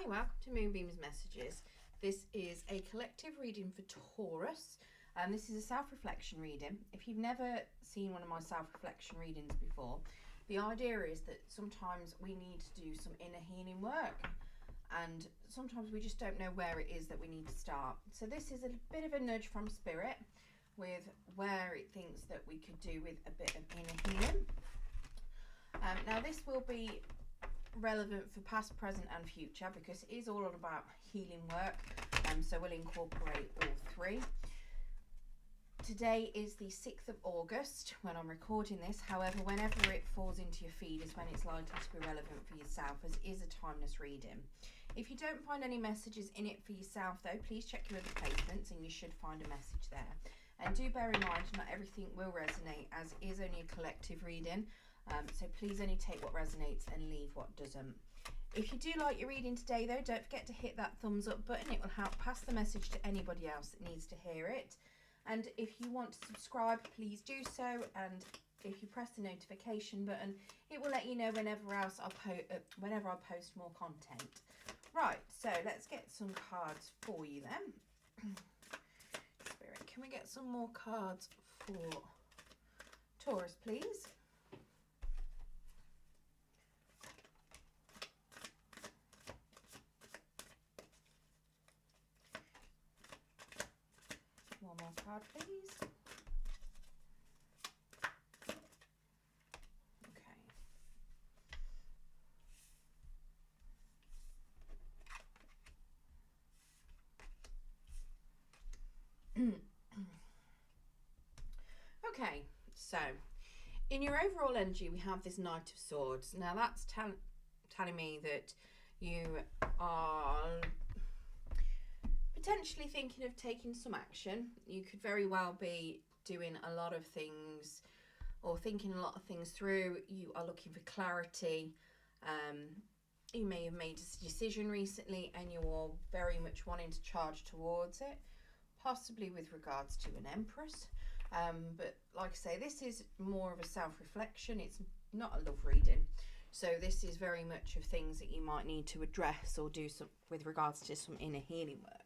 Hi, welcome to Moonbeam's Messages. This is a collective reading for Taurus, and this is a self-reflection reading. If you've never seen one of my self-reflection readings before, the idea is that sometimes we need to do some inner healing work, and sometimes we just don't know where it is that we need to start. So this is a bit of a nudge from Spirit with where it thinks that we could do with a bit of inner healing. Now this will be relevant for past, present and future because it is all about healing work, so we'll incorporate all three. Today is the 6th of August when I'm recording this. However, whenever it falls into your feed is when it's likely to be relevant for yourself, as it is a timeless reading. If you don't find any messages in it for yourself though, please check your other placements and you should find a message there. And do bear in mind, not everything will resonate, as it is only a collective reading. So please only take what resonates and leave what doesn't. If you do like your reading today though, don't forget to hit that thumbs up button. It will help pass the message to anybody else that needs to hear it. And if you want to subscribe, please do so. And if you press the notification button, it will let you know whenever I post more content. Right, so let's get some cards for you then. Spirit, can we get some more cards for Taurus, please? One more card, please. Okay. Okay, so in your overall energy, we have this Knight of Swords. Now that's telling me that you are potentially thinking of taking some action. You could very well be doing a lot of things or thinking a lot of things through. You are looking for clarity. You may have made a decision recently and you're very much wanting to charge towards it, possibly with regards to an Empress. But like I say, this is more of a self-reflection. It's not a love reading. So this is very much of things that you might need to address or do some with regards to some inner healing work.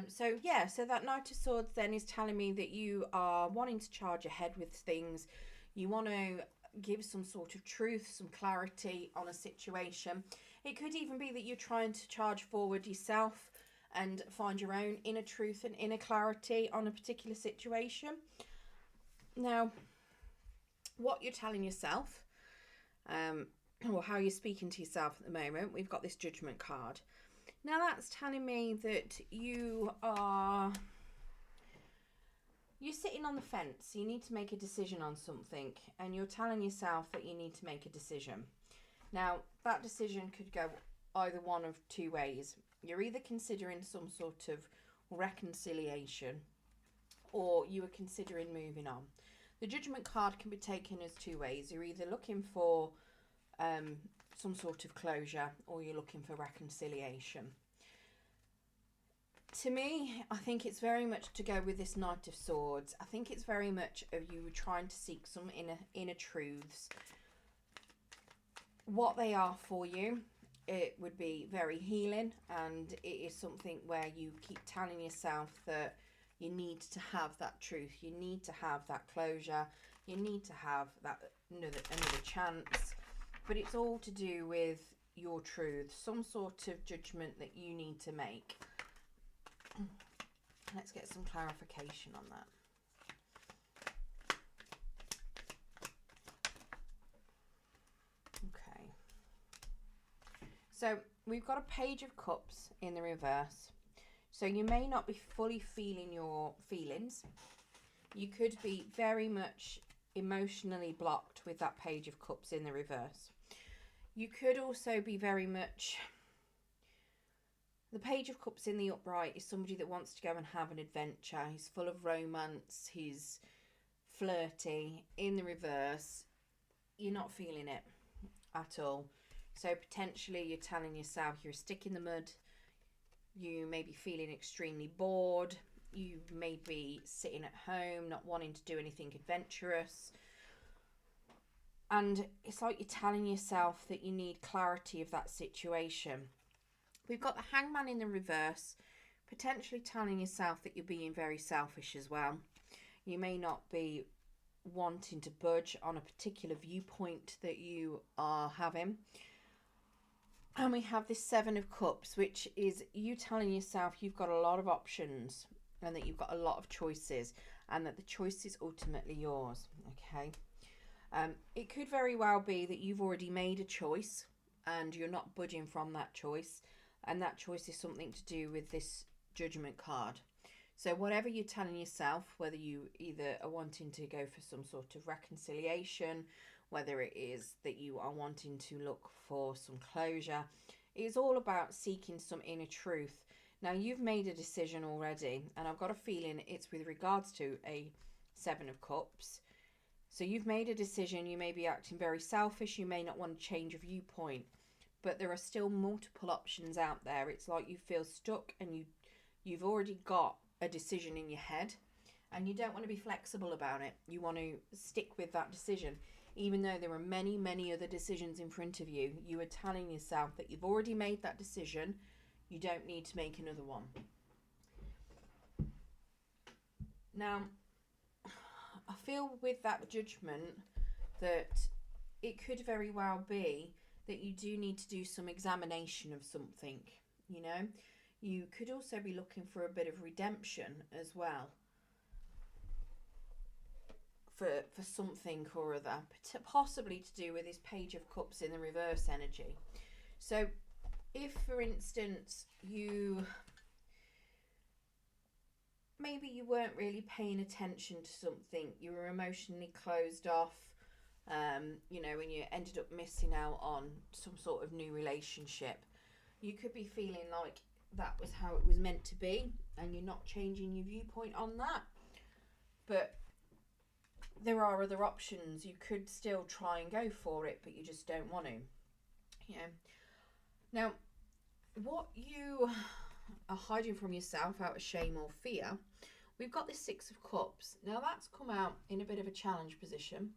So that Knight of Swords then is telling me that you are wanting to charge ahead with things. You want to give some sort of truth, some clarity on a situation. It could even be that you're trying to charge forward yourself and find your own inner truth and inner clarity on a particular situation. Now, what you're telling yourself, or how you're speaking to yourself at the moment, we've got this Judgment card. Now that's telling me that you're sitting on the fence. You need to make a decision on something and you're telling yourself that you need to make a decision. Now that decision could go either one of two ways. You're either considering some sort of reconciliation or you are considering moving on. The Judgment card can be taken as two ways. You're either looking for some sort of closure or you're looking for reconciliation. To me, I think it's very much to go with this Knight of Swords. I think it's very much of you trying to seek some inner truths. What they are for you, it would be very healing, and it is something where you keep telling yourself that you need to have that truth, you need to have that closure, you need to have that another chance. But it's all to do with your truth, some sort of judgment that you need to make. Let's get some clarification on that. Okay. So we've got a Page of Cups in the reverse. So you may not be fully feeling your feelings. You could be very much emotionally blocked with that Page of Cups in the reverse. You could also be very much... The Page of Cups in the upright is somebody that wants to go and have an adventure. He's full of romance. He's flirty. In the reverse, you're not feeling it at all. So potentially you're telling yourself you're a stick in the mud. You may be feeling extremely bored. You may be sitting at home, not wanting to do anything adventurous. And it's like you're telling yourself that you need clarity of that situation. We've got the Hangman in the reverse, potentially telling yourself that you're being very selfish as well. You may not be wanting to budge on a particular viewpoint that you are having. And we have this Seven of Cups, which is you telling yourself you've got a lot of options and that you've got a lot of choices and that the choice is ultimately yours. Okay. It could very well be that you've already made a choice and you're not budging from that choice, and that choice is something to do with this Judgment card. So whatever you're telling yourself, whether you either are wanting to go for some sort of reconciliation, whether it is that you are wanting to look for some closure, it's all about seeking some inner truth. Now, you've made a decision already, and I've got a feeling it's with regards to a Seven of Cups. So you've made a decision. You may be acting very selfish. You may not want to change your viewpoint, but there are still multiple options out there. It's like you feel stuck and you've already got a decision in your head and you don't want to be flexible about it. You want to stick with that decision. Even though there are many, many other decisions in front of you, you are telling yourself that you've already made that decision. You don't need to make another one. Now, I feel with that Judgment that it could very well be that you do need to do some examination of something, you know. You could also be looking for a bit of redemption as well for something or other, possibly to do with this Page of Cups in the reverse energy. So if, for instance, maybe you weren't really paying attention to something, you were emotionally closed off, you know, and you ended up missing out on some sort of new relationship, you could be feeling like that was how it was meant to be and you're not changing your viewpoint on that. But there are other options. You could still try and go for it, but you just don't want to. You know. Now, what you are hiding from yourself out of shame or fear, we've got this Six of Cups. Now, that's come out in a bit of a challenge position.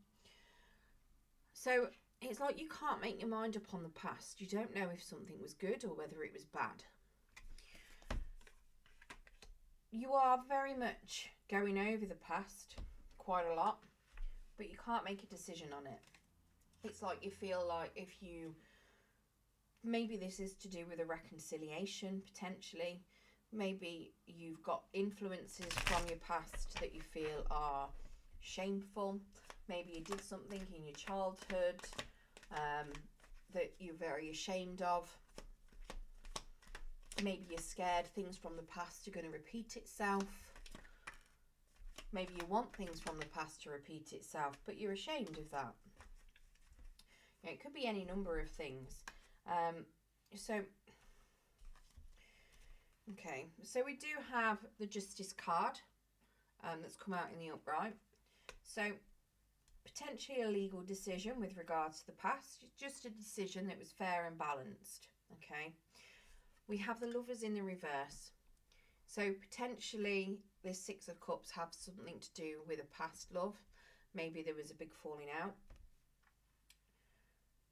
So it's like you can't make your mind up on the past. You don't know if something was good or whether it was bad. You are very much going over the past quite a lot, but you can't make a decision on it. It's like you feel like maybe this is to do with a reconciliation, potentially. Maybe you've got influences from your past that you feel are shameful. Maybe you did something in your childhood that you're very ashamed of. Maybe you're scared things from the past are going to repeat itself. Maybe you want things from the past to repeat itself, but you're ashamed of that. You know, it could be any number of things. So we do have the Justice card that's come out in the upright. So potentially a legal decision with regards to the past, just a decision that was fair and balanced. Okay. We have the Lovers in the reverse. So potentially this Six of Cups have something to do with a past love. Maybe there was a big falling out.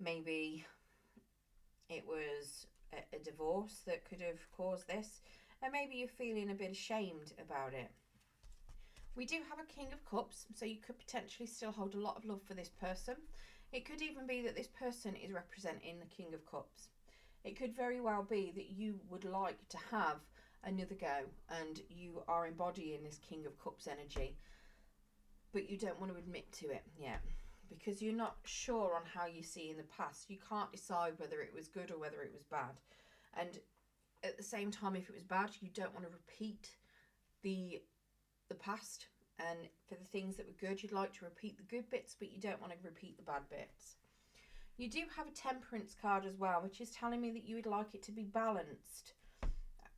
Maybe it was a divorce that could have caused this. And maybe you're feeling a bit ashamed about it. We do have a King of Cups, so you could potentially still hold a lot of love for this person. It could even be that this person is representing the King of Cups. It could very well be that you would like to have another go and you are embodying this King of Cups energy, but you don't want to admit to it yet because you're not sure on how you see in the past. You can't decide whether it was good or whether it was bad. And at the same time, if it was bad, you don't want to repeat the past. And for the things that were good, you'd like to repeat the good bits, but you don't want to repeat the bad bits. You do have a Temperance card as well, which is telling me that you would like it to be balanced.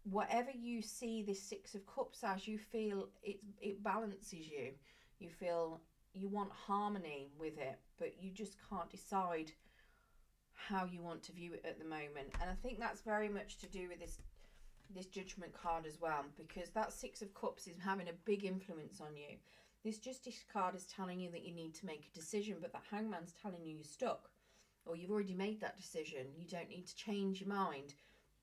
Whatever you see this Six of Cups as, you feel it balances you. You feel you want harmony with it, but you just can't decide how you want to view it at the moment. And I think that's very much to do with this Judgment card as well, because that Six of Cups is having a big influence on you. This Justice card is telling you that you need to make a decision, but that Hangman's telling you you're stuck. Or you've already made that decision. You don't need to change your mind.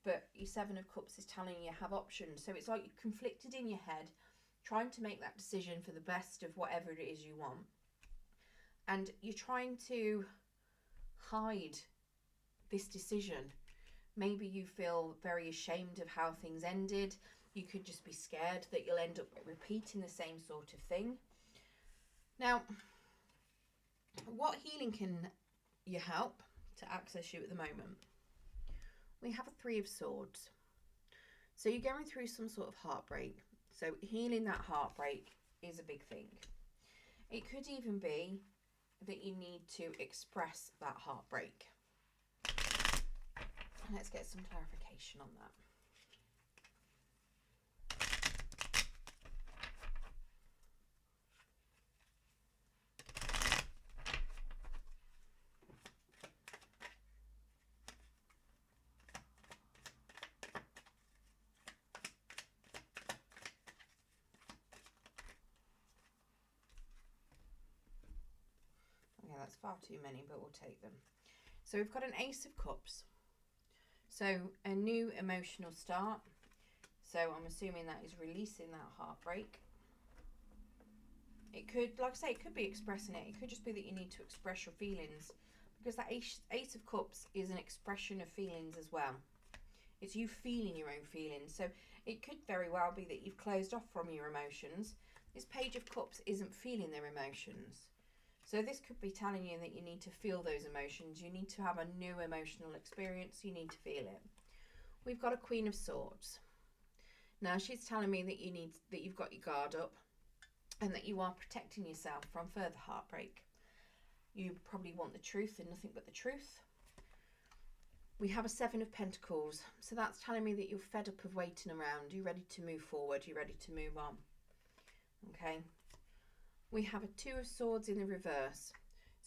but your Seven of Cups is telling you have options. So it's like you're conflicted in your head, trying to make that decision for the best of whatever it is you want. And you're trying to hide this decision. Maybe you feel very ashamed of how things ended. You could just be scared that you'll end up repeating the same sort of thing. Now, what healing can you help to access you at the moment? We have a Three of Swords. So you're going through some sort of heartbreak. So healing that heartbreak is a big thing. It could even be that you need to express that heartbreak. Let's get some clarification on that. Okay, that's far too many, but we'll take them. So we've got an Ace of Cups. So a new emotional start. So I'm assuming that is releasing that heartbreak. It could, like I say, it could be expressing it. It could just be that you need to express your feelings, because that Ace of Cups is an expression of feelings as well. It's you feeling your own feelings. So it could very well be that you've closed off from your emotions. This Page of Cups isn't feeling their emotions. So this could be telling you that you need to feel those emotions. You need to have a new emotional experience. You need to feel it. We've got a Queen of Swords. Now she's telling me that you've got your guard up and that you are protecting yourself from further heartbreak. You probably want the truth and nothing but the truth. We have a Seven of Pentacles. So that's telling me that you're fed up of waiting around. You're ready to move forward. You're ready to move on. Okay. We have a Two of Swords in the reverse.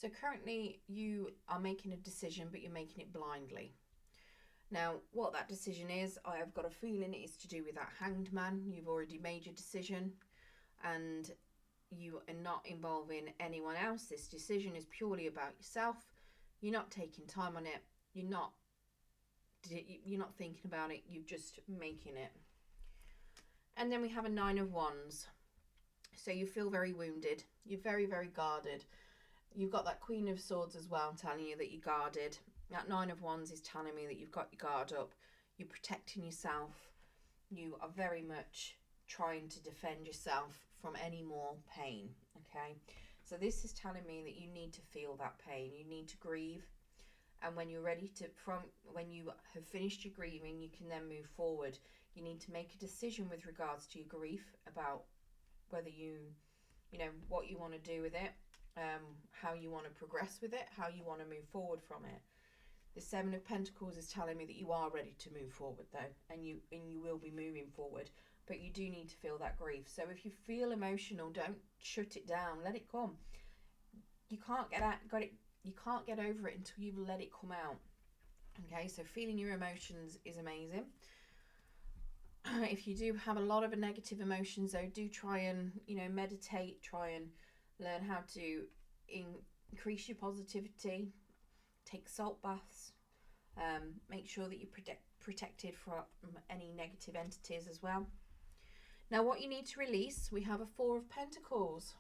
So currently you are making a decision, but you're making it blindly. Now, what that decision is, I have got a feeling it is to do with that Hanged Man. You've already made your decision and you are not involving anyone else. This decision is purely about yourself. You're not taking time on it. You're not thinking about it. You're just making it. And then we have a Nine of Wands. So you feel very wounded. You're very, very guarded. You've got that Queen of Swords as well, telling you that you're guarded. That Nine of Wands is telling me that you've got your guard up. You're protecting yourself. You are very much trying to defend yourself from any more pain. Okay. So this is telling me that you need to feel that pain. You need to grieve. And when you're ready to, when you have finished your grieving, you can then move forward. You need to make a decision with regards to your grief about whether what you want to do with it, how you want to progress with it, how you want to move forward from it. The Seven of Pentacles is telling me that you are ready to move forward though, and you will be moving forward, but you do need to feel that grief. So if you feel emotional, don't shut it down. Let it come. You can't you can't get over it until you've let it come out. Okay, so feeling your emotions is amazing. If you do have a lot of negative emotions though, do try and meditate, try and learn how to increase your positivity, take salt baths, make sure that you're protected from any negative entities as well. Now what you need to release, we have a Four of Pentacles.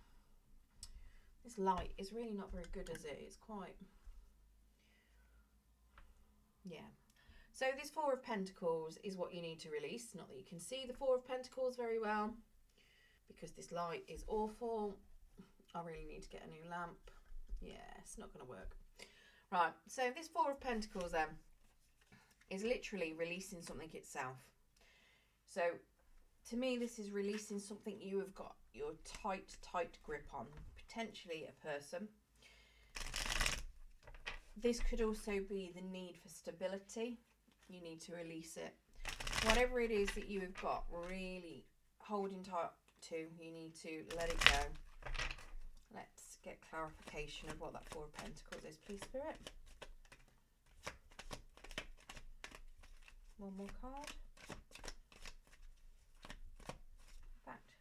This light is really not very good, is it? It's quite, yeah. So this Four of Pentacles is what you need to release. Not that you can see the Four of Pentacles very well, because this light is awful. I really need to get a new lamp. Yeah, it's not going to work. Right, so this Four of Pentacles then is literally releasing something itself. So to me, this is releasing something you have got your tight grip on, potentially a person. This could also be the need for stability. You need to release it. Whatever it is that you have got really holding tight to, you need to let it go. Let's get clarification of what that Four of Pentacles is, please, Spirit. One more card. In fact,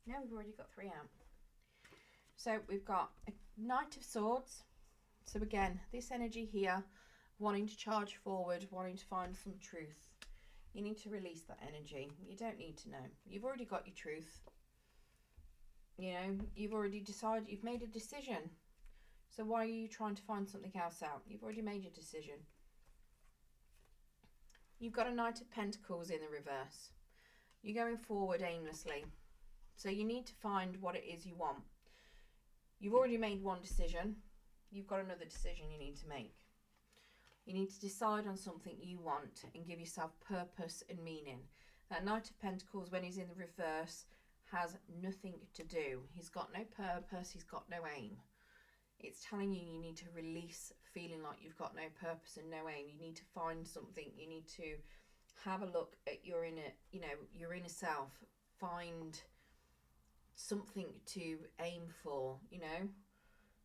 no, we've already got three out. So we've got a Knight of Swords. So again, this energy here, wanting to charge forward, wanting to find some truth. You need to release that energy. You don't need to know. You've already got your truth. You know, you've already decided, you've made a decision. So why are you trying to find something else out? You've already made your decision. You've got a Knight of Pentacles in the reverse. You're going forward aimlessly. So you need to find what it is you want. You've already made one decision. You've got another decision you need to make. You need to decide on something you want and give yourself purpose and meaning. That Knight of Pentacles, when he's in the reverse, has nothing to do. He's got no purpose. He's got no aim. It's telling you you need to release feeling like you've got no purpose and no aim. You need to find something. You need to have a look at your inner, your inner self. Find something to aim for,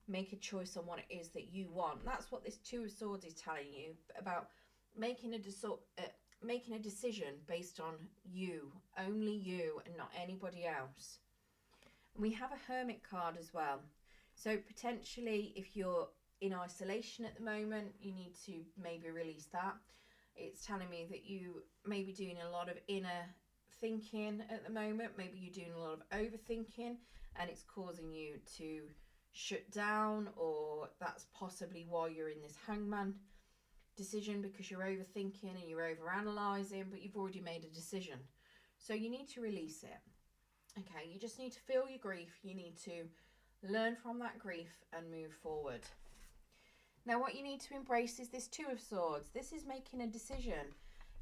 Make a choice on what it is that you want. That's what this Two of Swords is telling you about, making a decision based on you, only you, and not anybody else. And we have a Hermit card as well. So potentially, if you're in isolation at the moment, you need to maybe release that. It's telling me that you may be doing a lot of inner thinking at the moment. Maybe you're doing a lot of overthinking and it's causing you to shut down, or that's possibly why you're in this Hangman decision, because you're overthinking and you're overanalyzing, but you've already made a decision. So you need to release it. Okay, you just need to feel your grief. You need to learn from that grief and move forward. Now what you need to embrace is this Two of Swords. This is making a decision.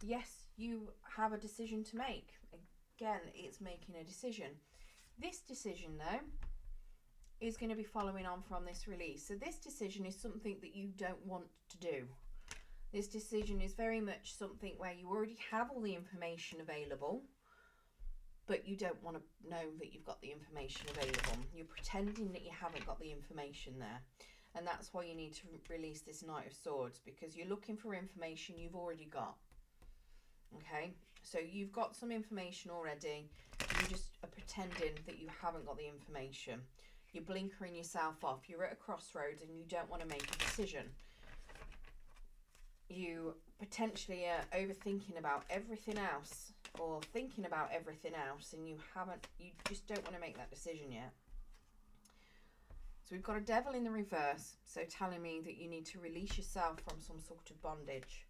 Yes, you have a decision to make. Again, it's making a decision. This decision, though, is going to be following on from this release. So this decision is something that you don't want to do. This decision is very much something where you already have all the information available, but you don't want to know that you've got the information available. You're pretending that you haven't got the information there. And that's why you need to release this Knight of Swords, because you're looking for information you've already got. Okay, so you've got some information already. You just are pretending that you haven't got the information. You're blinkering yourself off. You're at a crossroads and you don't want to make a decision. You potentially are overthinking about everything else, or thinking about everything else, and you just don't want to make that decision yet. So we've got a Devil in the reverse, so telling me that you need to release yourself from some sort of bondage.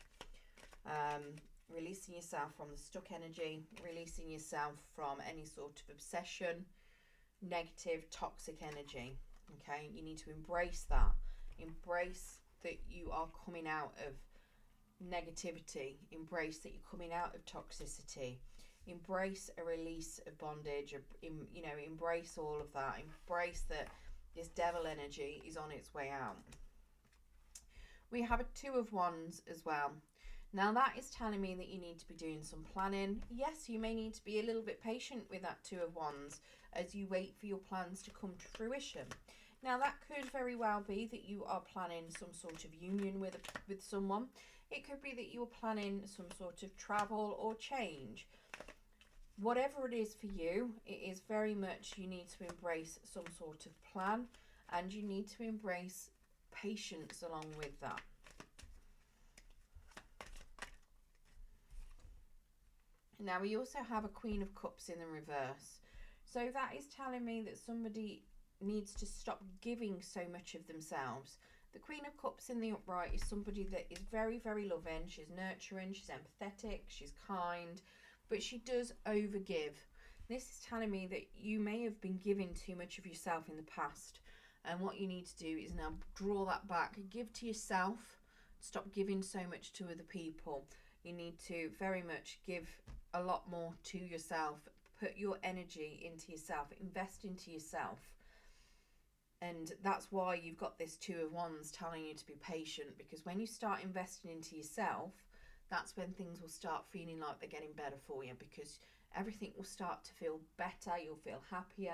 Releasing yourself from the stuck energy, releasing yourself from any sort of obsession, negative, toxic energy. Okay, you need to embrace that. Embrace that you are coming out of negativity. Embrace that you're coming out of toxicity. Embrace a release of bondage. Embrace all of that. Embrace that this devil energy is on its way out. We have a Two of Wands as well. Now that is telling me that you need to be doing some planning. Yes, you may need to be a little bit patient with that Two of Wands as you wait for your plans to come to fruition. Now that could very well be that you are planning some sort of union with someone. It could be that you are planning some sort of travel or change. Whatever it is for you, it is very much you need to embrace some sort of plan, and you need to embrace patience along with that. Now we also have a Queen of Cups in the reverse. So that is telling me that somebody needs to stop giving so much of themselves. The Queen of Cups in the upright is somebody that is very, very loving. She's nurturing, she's empathetic, she's kind, but she does overgive. This is telling me that you may have been giving too much of yourself in the past. And what you need to do is now draw that back. Give to yourself. Stop giving so much to other people. You need to very much give a lot more to yourself. Put your energy into yourself. Invest into yourself. And that's why you've got this Two of Wands telling you to be patient, because when you start investing into yourself, that's when things will start feeling like they're getting better for you, because everything will start to feel better. You'll feel happier.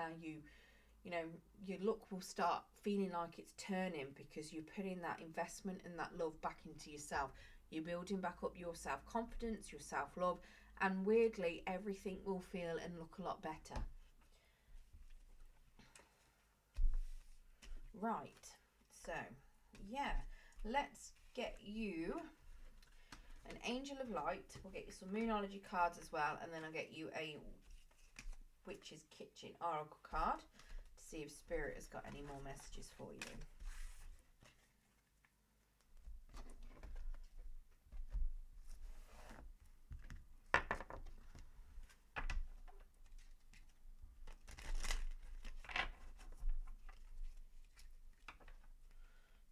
Your look will start feeling like it's turning, because you're putting that investment and that love back into yourself. You're building back up your self-confidence, your self-love, and weirdly, everything will feel and look a lot better. Right, so yeah, let's get you an Angel of Light. We'll get you some Moonology cards as well, and then I'll get you a Witch's Kitchen Oracle card to see if Spirit has got any more messages for you.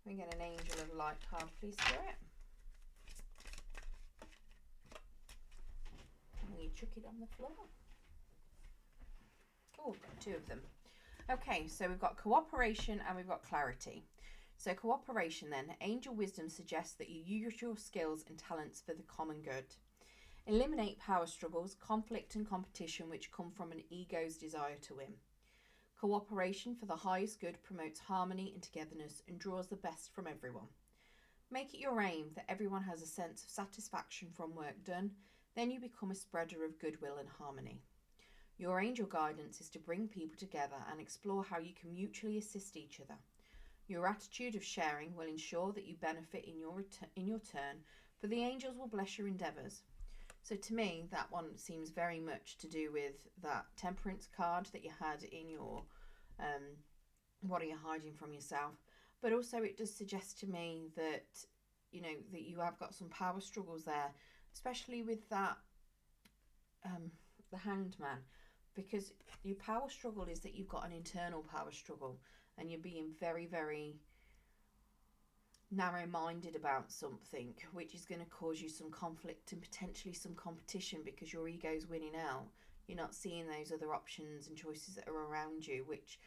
We get an Angel of Light card, please, Spirit. And you chuck it on the floor. Oh, we've got two of them. Okay, so we've got cooperation and we've got clarity. So cooperation then. Angel wisdom suggests that you use your skills and talents for the common good. Eliminate power struggles, conflict and competition which come from an ego's desire to win. Cooperation for the highest good promotes harmony and togetherness and draws the best from everyone. Make it your aim that everyone has a sense of satisfaction from work done, then you become a spreader of goodwill and harmony. Your angel guidance is to bring people together and explore how you can mutually assist each other. Your attitude of sharing will ensure that you benefit in your turn, for the angels will bless your endeavours. So to me, that one seems very much to do with that temperance card that you had in your what are you hiding from yourself. But also it does suggest to me that, you know, that you have got some power struggles there, especially with that the Hanged Man, because your power struggle is that you've got an internal power struggle and you're being very, very narrow-minded about something, which is going to cause you some conflict and potentially some competition because your ego's winning out. You're not seeing those other options and choices that are around you, which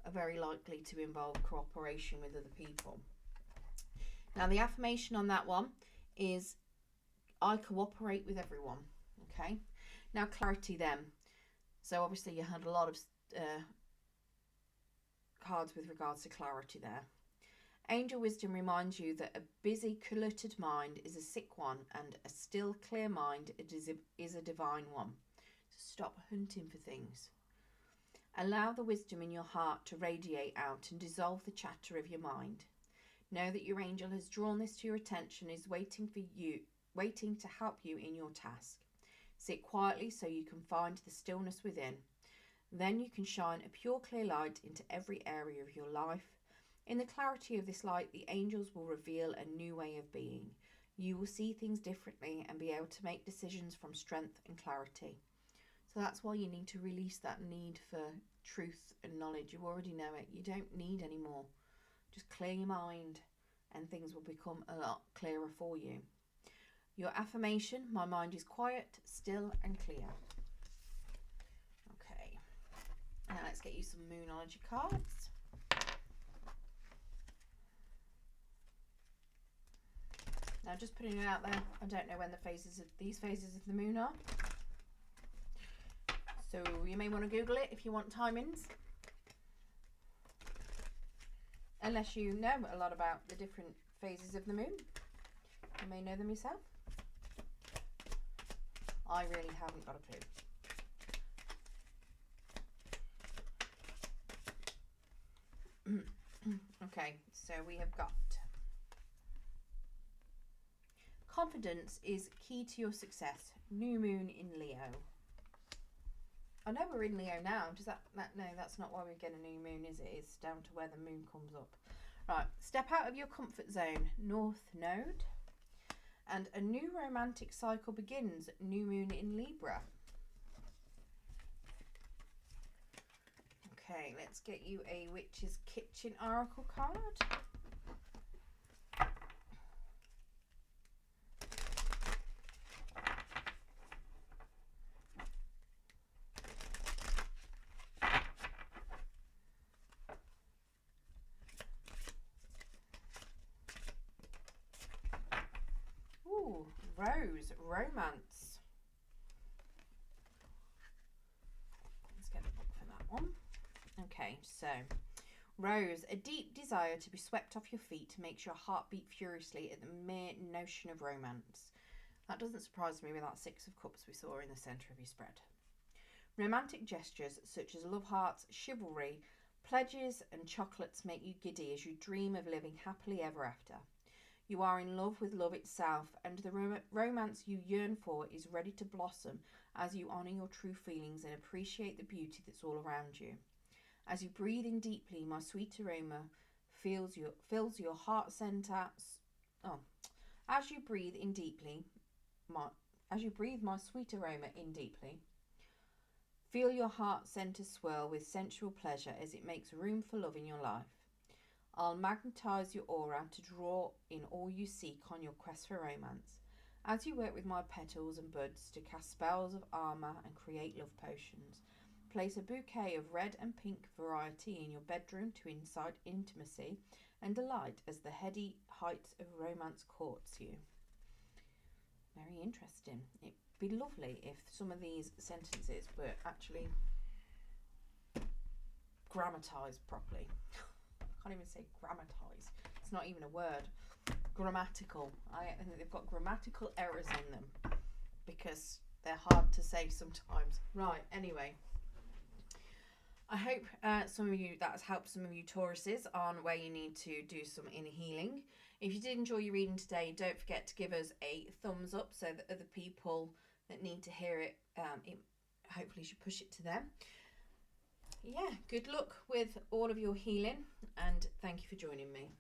are very likely to involve cooperation with other people. Now, the affirmation on that one is, I cooperate with everyone. Okay. Now, clarity then. So obviously you had a lot of cards with regards to clarity there. Angel wisdom reminds you that a busy, cluttered mind is a sick one, and a still, clear mind is a divine one. So stop hunting for things. Allow the wisdom in your heart to radiate out and dissolve the chatter of your mind. Know that your angel has drawn this to your attention, is waiting to help you in your task. Sit quietly so you can find the stillness within. Then you can shine a pure, clear light into every area of your life. In the clarity of this light, the angels will reveal a new way of being. You will see things differently and be able to make decisions from strength and clarity. So that's why you need to release that need for truth and knowledge. You already know it. You don't need any more. Just clear your mind and things will become a lot clearer for you. Your affirmation, my mind is quiet, still and clear. Okay. Now let's get you some Moonology cards. Now, just putting it out there, I don't know when these phases of the moon are. So you may want to Google it if you want timings. Unless you know a lot about the different phases of the moon. You may know them yourself. I really haven't got a clue. Okay, so we have got confidence is key to your success. New moon in Leo. I know we're in Leo now. Does that no, that's not why we get a new moon, is it? It's down to where the moon comes up. Right, step out of your comfort zone. North node. And a new romantic cycle begins. New moon in Libra. Okay, let's get you a Witch's Kitchen Oracle card. Ooh, Rose, romance. Let's get the book for that one. Okay, so Rose, a deep desire to be swept off your feet makes your heart beat furiously at the mere notion of romance. That doesn't surprise me with that Six of Cups we saw in the centre of your spread. Romantic gestures such as love hearts, chivalry, pledges and chocolates make you giddy as you dream of living happily ever after. You are in love with love itself, and the romance you yearn for is ready to blossom as you honour your true feelings and appreciate the beauty that's all around you. As you breathe in deeply, my sweet aroma fills your heart center. Oh, as you breathe in deeply, as you breathe my sweet aroma in deeply, feel your heart center swirl with sensual pleasure as it makes room for love in your life. I'll magnetize your aura to draw in all you seek on your quest for romance. As you work with my petals and buds to cast spells of armour and create love potions, place a bouquet of red and pink variety in your bedroom to incite intimacy and delight as the heady heights of romance courts you. Very interesting. It'd be lovely if some of these sentences were actually grammatized properly. I can't even say grammatized. It's not even a word. Grammatical. I think they've got grammatical errors in them because they're hard to say sometimes. Right, anyway. I hope that has helped some of you Tauruses on where you need to do some inner healing. If you did enjoy your reading today, don't forget to give us a thumbs up so that other people that need to hear it, hopefully should push it to them. Yeah, good luck with all of your healing, and thank you for joining me.